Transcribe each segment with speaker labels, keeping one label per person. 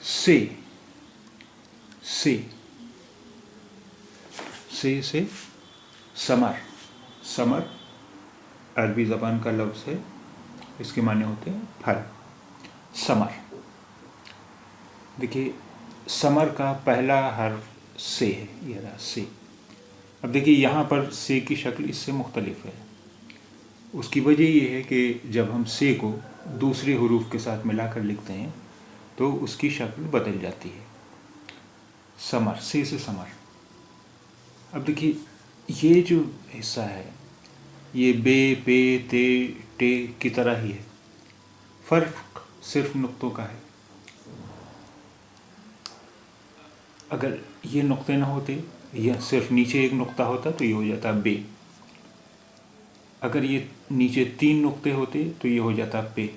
Speaker 1: से से summer. Summer अरबी ज़बान का लफ्ज़ है, इसके माने होते हैं फल। समर। देखिए समर का पहला हर्फ से है, ये रहा से। अब देखिए यहाँ पर से की शक्ल इससे मुख्तलिफ है। उसकी वजह ये है कि जब हम से को दूसरे हुरूफ के साथ मिलाकर लिखते हैं तो उसकी शक्ल बदल जाती है। समर, से समर। अब देखिए ये जो हिस्सा है ये बे, पे, ते, टे की तरह ही है, फ़र्क सिर्फ नुक्तों का है। अगर ये नुक्ते ना होते, यह सिर्फ नीचे एक नुक्ता होता तो ये हो जाता बे। अगर ये नीचे 3 नुक्ते होते तो ये हो जाता पे।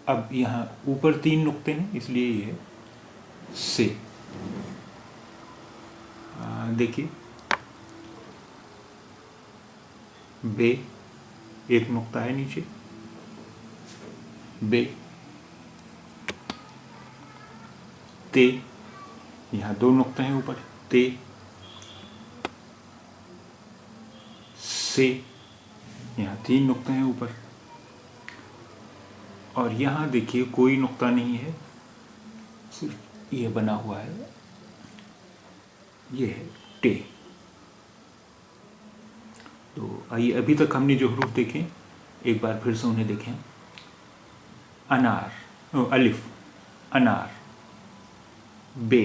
Speaker 1: अब यहाँ ऊपर 3 नुक्ते हैं इसलिए ये है से। देखिए बे, एक नुक्ता है नीचे, बे। ते, यहाँ 2 नुक्ते हैं ऊपर, ते। से, यहाँ 3 नुक्ते हैं ऊपर। और यहाँ देखिए कोई नुक्ता नहीं है, सिर्फ ये बना हुआ है, ये है टे। तो आइए अभी तक हमने जो हरूफ देखे एक बार फिर से उन्हें देखें। अनार, अलिफ, अनार। बे,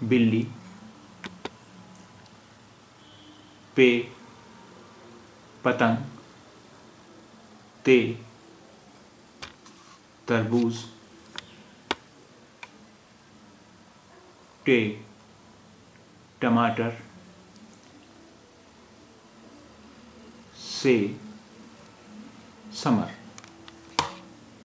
Speaker 1: बिल्ली। पे, पतंग। ते, तरबूज। टे, टमाटर। से, समर।